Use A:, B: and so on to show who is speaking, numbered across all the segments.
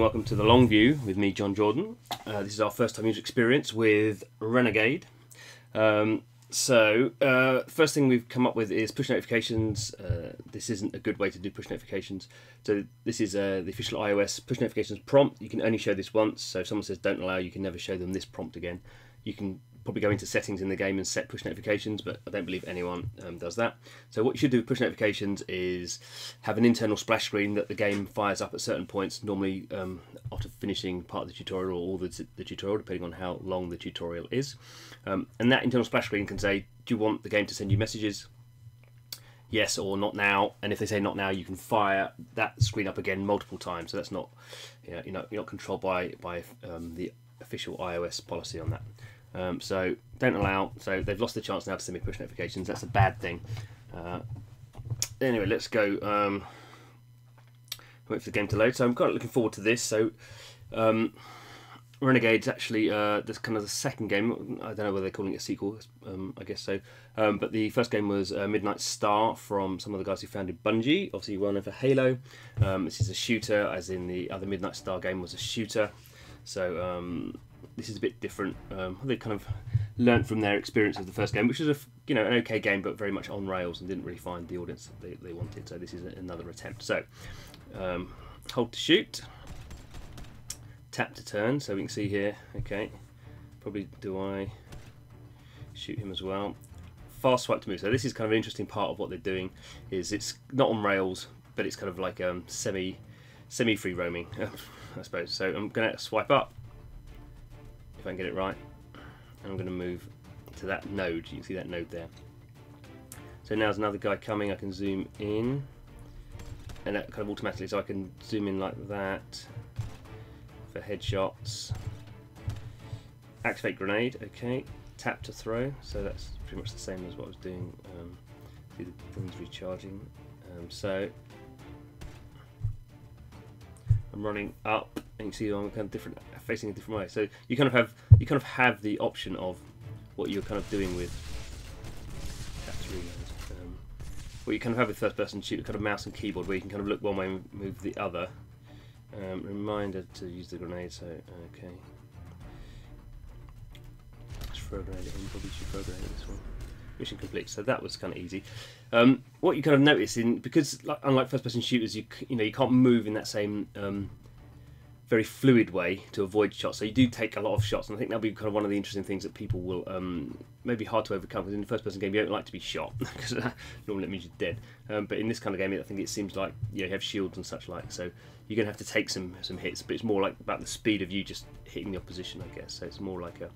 A: welcome to the long view with me, Jon Jordan. This is our first time user experience with Renegade. First thing we've come up with is push notifications. This isn't a good way to do push notifications. So this is the official iOS push notifications prompt. You can only show this once, so if someone says don't allow, you can never show them this prompt again. You can probably go into settings in the game and set push notifications, but I don't believe anyone does that. So what you should do with push notifications is have an internal splash screen that the game fires up at certain points, normally after finishing part of the tutorial or all the tutorial, depending on how long the tutorial is. And that internal splash screen can say, do you want the game to send you messages? Yes or not now. And if they say not now, you can fire that screen up again multiple times. So that's not, you're not controlled by the official iOS policy on that. So don't allow. So they've lost the chance now to send me push notifications. That's a bad thing. Anyway, let's go. Wait for the game to load. So I'm quite looking forward to this. So Renegade's actually this kind of the second game. I don't know whether they're calling it a sequel. I guess so. But the first game was Midnight Star from some of the guys who founded Bungie. Obviously well known for Halo. This is a shooter, as in the other Midnight Star game was a shooter. So this is a bit different. They kind of learnt from their experience of the first game, which was an okay game, but very much on rails and didn't really find the audience that they wanted. So this is another attempt. So hold to shoot, tap to turn. So we can see here. Okay, probably do I shoot him as well? Fast swipe to move. So this is kind of an interesting part of what they're doing. Is it's not on rails, but it's kind of like semi free roaming, I suppose. So I'm going to swipe up. If I can get it right, and I'm going to move to that node. You can see that node there. So now there's another guy coming. I can zoom in, and that kind of automatically. So I can zoom in like that for headshots. Activate grenade. Okay. Tap to throw. So that's pretty much the same as what I was doing. See the things recharging. So I'm running up, and you see I'm kind of different, facing a different way. So you kind of have the option of what you're kind of doing with. What you kind of have with first-person shooter, kind of mouse and keyboard, where you can kind of look one way and move the other. Reminder to use the grenade. So okay, let's throw a grenade in. Probably should throw a grenade at this one. Mission complete. So that was kind of easy. What you kind of notice because unlike first-person shooters, you can't move in that same very fluid way to avoid shots. So you do take a lot of shots, and I think that'll be kind of one of the interesting things that people will maybe hard to overcome. Because in the first-person game, you don't like to be shot because normally it means you're dead. But in this kind of game, I think it seems like you have shields and such like. So you're going to have to take some hits, but it's more like about the speed of you just hitting the opposition, I guess. So it's more like a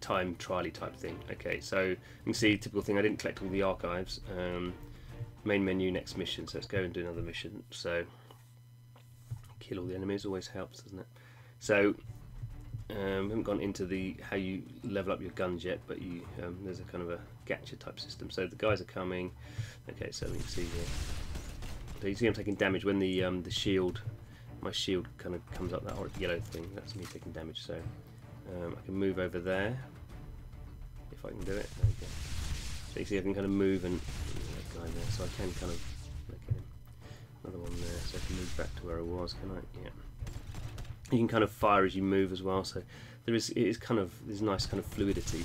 A: time trial-y type thing. Okay, so you can see typical thing. I didn't collect all the archives. Main menu, next mission. So let's go and do another mission. So kill all the enemies always helps, doesn't it? So we haven't gone into the how you level up your guns yet, but you there's a kind of a gacha type system. So the guys are coming. Okay, so we can see here. So you see I'm taking damage when the shield, my shield kind of comes up, that yellow thing. That's me taking damage. So I can move over there if I can do it. There we go. So you see I can kind of move and that guy there, so I can kind of look at him. Another one there, so I can move back to where I was, can I? Yeah. You can kind of fire as you move as well, so there's nice kind of fluidity.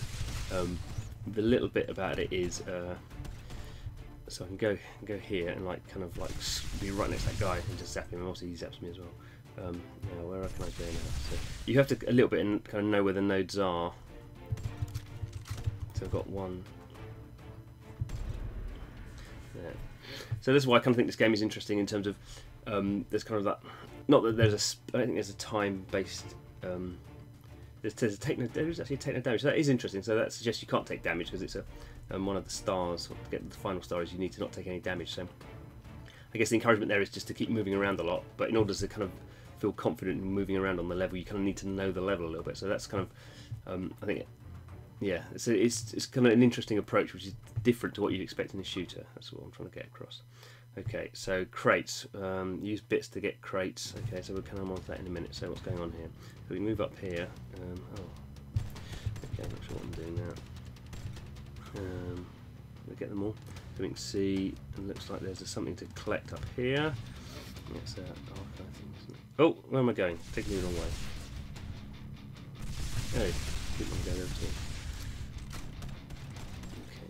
A: The little bit about it is so I can go here and be right next to that guy and just zap him, and also he zaps me as well. Now where can I go now? So you have to a little bit and kind of know where the nodes are. So I've got one there. So this is why I kind of think this game is interesting in terms of there's kind of that, not that there's I don't think there's a time-based. There's actually take no damage. So that is interesting. So that suggests you can't take damage because it's one of the stars. To get the final star is you need to not take any damage. So I guess the encouragement there is just to keep moving around a lot. But in order to kind of feel confident in moving around on the level, you kind of need to know the level a little bit. So that's kind of I think. Yeah, it's kind of an interesting approach, which is different to what you'd expect in a shooter. That's what I'm trying to get across. Okay, so crates. Use bits to get crates. Okay, so we'll come on to that in a minute. So what's going on here? So we move up here. Okay, I'm not sure what I'm doing now. We get them all. So we can see, it looks like there's something to collect up here. It's archive thing, isn't it? Oh, where am I going? Taking me the wrong way. Oh, didn't want to go there at all. Okay.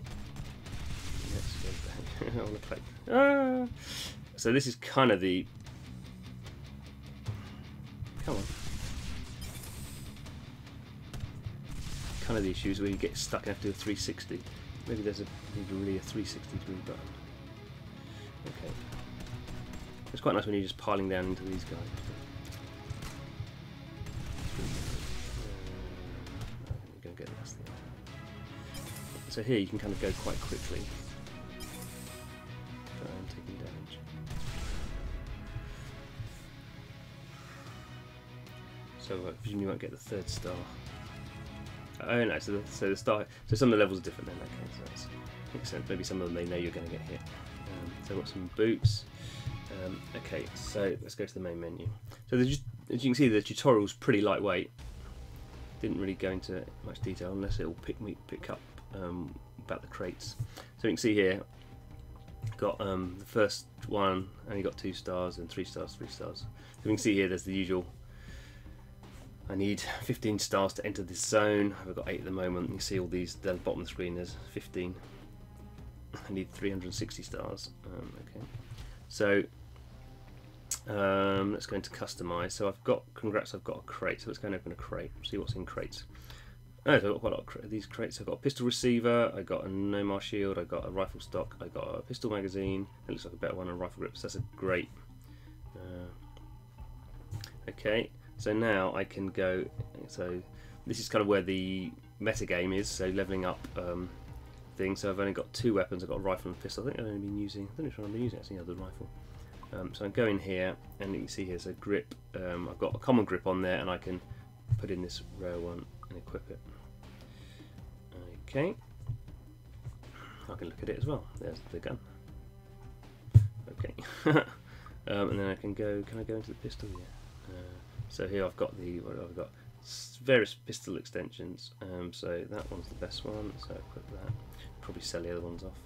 A: Let's go back. I want to play. Ah! So this is kind of the... Come on. Kind of the issues where you get stuck and have to do a 360. Maybe there's really a 360 degree button. Okay. It's quite nice when you're just piling down into these guys. Go get this thing. So here you can kind of go quite quickly. And taking damage. So I presume you won't get the 3rd star. Oh no, so the star. So some of the levels are different then. Okay, so that makes sense. Maybe some of them they know you're going to get hit. So I've got some boots. Okay, so let's go to the main menu. So as you can see, the tutorial's pretty lightweight. Didn't really go into much detail unless it will pick up about the crates. So you can see here, got the first one only got 2 stars, and 3 stars, 3 stars. So you can see here there's the usual. I need 15 stars to enter this zone. I've got 8 at the moment. You can see all these down the bottom of the screen. There's 15. I need 360 stars. Okay, so let's go into customize. So I've got, congrats, I've got a crate. So let's go and open a crate. See what's in crates. Oh, so I've got quite a lot of these crates. I've got a pistol receiver. I got a Nomar shield. I got a rifle stock. I got a pistol magazine. It looks like a better one. And rifle grip. So that's a great. Okay. So now I can go, so this is kind of where the meta game is, so levelling up thing. So I've only got 2 weapons. I've got a rifle and a pistol. I think I've only been using, I don't know which one I've been using actually, the rifle. So I go in here, and you can see here, so grip, I've got a common grip on there, and I can put in this rare one and equip it. Okay. I can look at it as well. There's the gun. Okay. And then I can go, can I go into the pistol? Yeah. So here I've got I've got various pistol extensions. So that one's the best one. So I put that. Probably sell the other ones off.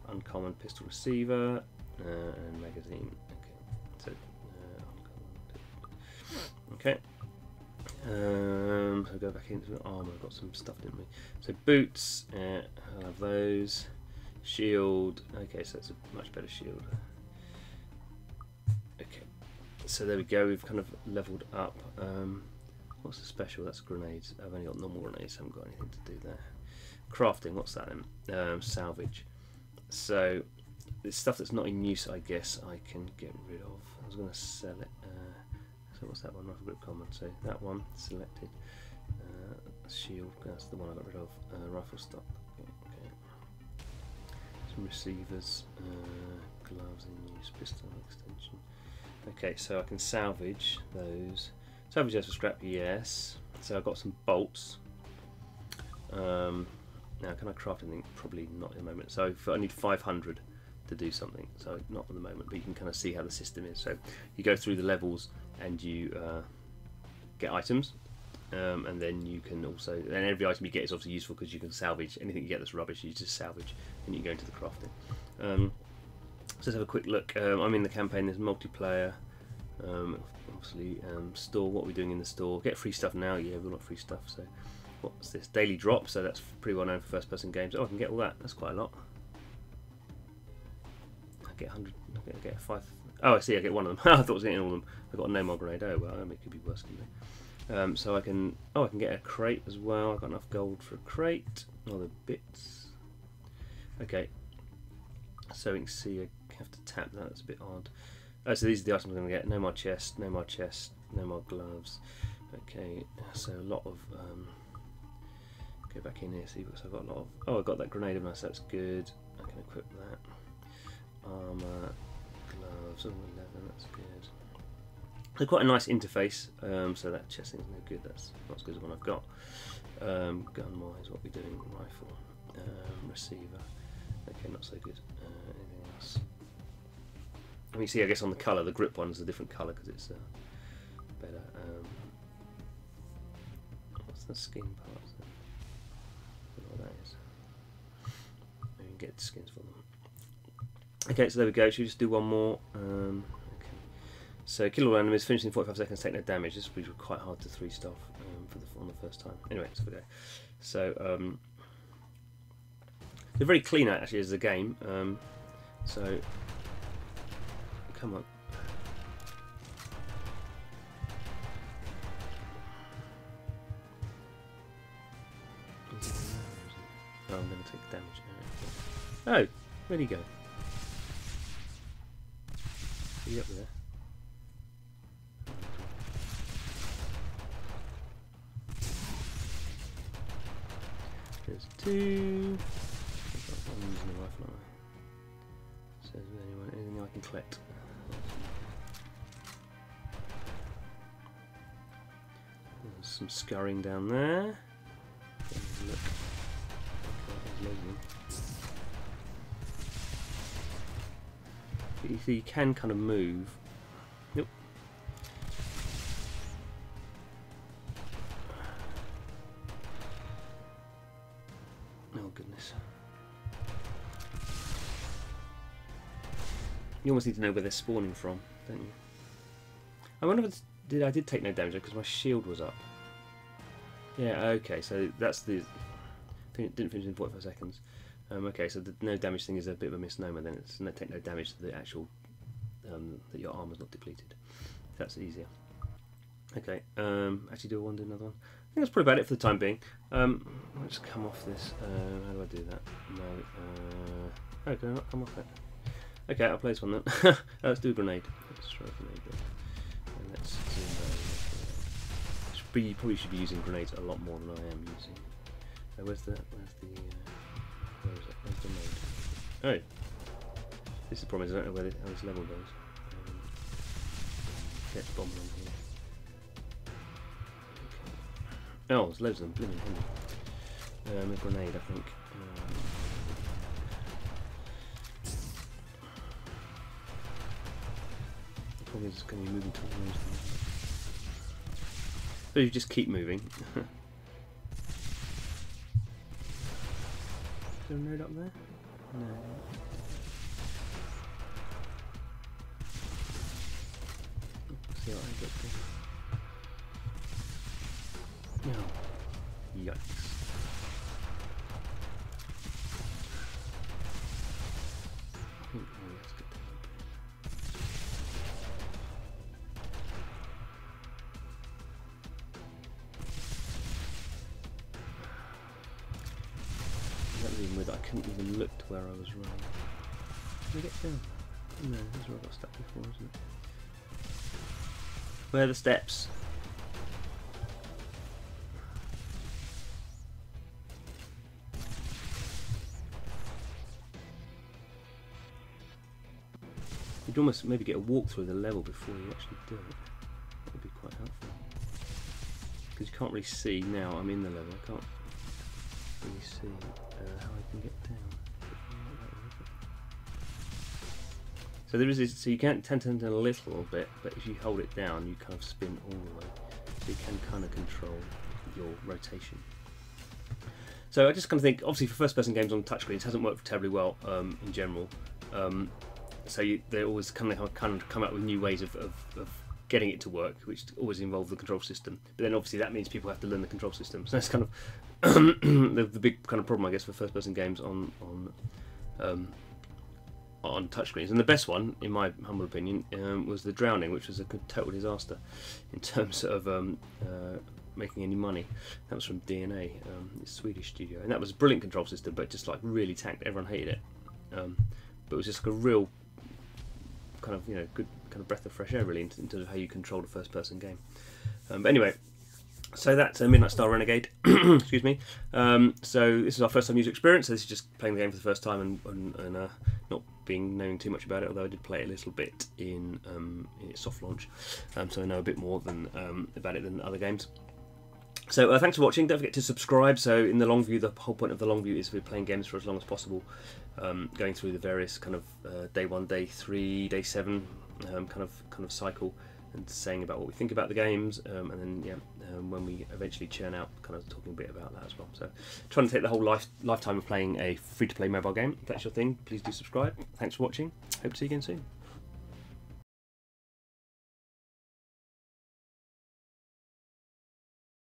A: Uncommon pistol receiver and magazine. Okay. So okay. So go back into armor. I've got some stuff, didn't we? So boots. I'll have those. Shield. Okay, so it's a much better shield. Okay. So there we go, we've kind of leveled up. What's the special? That's grenades. I've only got normal grenades, so I haven't got anything to do there. Crafting, what's that then? Salvage. So, it's stuff that's not in use, I guess, I can get rid of. I was going to sell it. So what's that one? Rifle grip common. So that one, selected. Shield, that's the one I got rid of. Rifle stock. Okay. Some receivers. Gloves in use. Pistol extension. Okay, so I can salvage those. Salvage those for scrap, yes. So I've got some bolts. Now, can I craft anything? Probably not at the moment. So I need 500 to do something. So not at the moment, but you can kind of see how the system is. So you go through the levels and you get items. And then you can also, and every item you get is obviously useful because you can salvage anything you get that's rubbish. You just salvage and you go into the crafting. So let's have a quick look. I'm in the campaign. There's multiplayer. Obviously, store. What are we doing in the store? Get free stuff now. Yeah, we've got free stuff. So what's this? Daily drop. So that's pretty well known for first-person games. Oh, I can get all that. That's quite a lot. I get 100. I get 5. Oh, I see. I get one of them. I thought I was getting all of them. I got a Nomar grenade. Oh well, it could be worse, couldn't it? So I can. Oh, I can get a crate as well. I've got enough gold for a crate. All the bits. Okay. So you can see I have to tap that. That's a bit odd. Oh, so these are the items I'm going to get. No more chest. No more chest. No more gloves. Okay. So a lot of. Go back in here. See, because I've got a lot of. Oh, I got that grenade of us. That's good. I can equip that. Armor, gloves. Oh, 11. That's good. So quite a nice interface. So that chest thing's no good. That's not as good as the one I've got. Gun-wise, what are we doing? Rifle, receiver. Okay, not so good. Anything else? I mean, see, I guess on the colour, the grip one is a different colour because it's better. What's the skin parts? I don't know what that is. Maybe we can get skins for them. Okay, so there we go. Should we just do one more? Okay. So kill all enemies, finish in 45 seconds, take no damage. This would be quite hard to 3-star on the first time. Anyway, let's go. So they're very clean actually as a game. So come on. Oh, I'm going to take damage now. Oh, where'd he go? Are you up there? There's 2. I'm using the rifle, aren't I? So is there anything I can collect? There's some scurrying down there. Look. You see, you can kind of move. Nope. Oh goodness. You almost need to know where they're spawning from, don't you? I wonder if I did take no damage because my shield was up. Yeah, okay, so that's the... Didn't finish in 45 seconds. Okay, so the no damage thing is a bit of a misnomer then. It's take no damage to the actual... that your armor's not depleted. That's easier. Okay, actually do I want to do another one? I think that's probably about it for the time being. Let's come off this. How do I do that? No. Oh, can I not come off it? Okay, I'll play this one then. Let's do a grenade. Let's throw a grenade there. And let's zoom down. Probably should be using grenades a lot more than I am using. Where's the node? Oh, this is the problem. I don't know how this level goes. Let's bomb on here. Okay. Oh, there's loads of them. Blimmin' handy. A grenade, I think. Probably just going to be moving towards them. So you just keep moving. Is there a node up there? No. See what I get there. No. Yikes. I think let's get that. Even with I couldn't even look to where I was running. Can I get down? No, that's where I got stuck before, isn't it? Where are the steps? You'd almost maybe get a walk through the level before you actually do it. That would be quite helpful. Because you can't really see now I'm in the level. I can't really see how I can get down. So there is this, so you can tend to turn a little bit, but if you hold it down, you kind of spin all the way. So you can kind of control your rotation. So I just kind of think, obviously for first-person games on touchscreens, it hasn't worked terribly well in general. So they always kind of come up with new ways of getting it to work, which always involve the control system. But then obviously that means people have to learn the control system. So that's kind of the big kind of problem, I guess, for first-person games on touchscreens. And the best one, in my humble opinion, was The Drowning, which was a total disaster in terms of making any money. That was from DNA, this Swedish studio, and that was a brilliant control system, but just like really tanked. Everyone hated it, but it was just like a real kind of good kind of breath of fresh air, really, in terms of how you control a first-person game. But anyway. So that's a Midnight Star Renegade. Excuse me. So this is our first time user experience. So this is just playing the game for the first time and not knowing too much about it. Although I did play it a little bit in its soft launch, so I know a bit more than about it than other games. So thanks for watching. Don't forget to subscribe. So in the long view, the whole point of the long view is we're playing games for as long as possible, going through the various kind of day 1, day 3, day 7 kind of cycle, and saying about what we think about the games, and then when we eventually churn out, kind of talking a bit about that as well. So trying to take the whole lifetime of playing a free-to-play mobile game. If that's your thing, please do subscribe. Thanks for watching. Hope to see you again soon.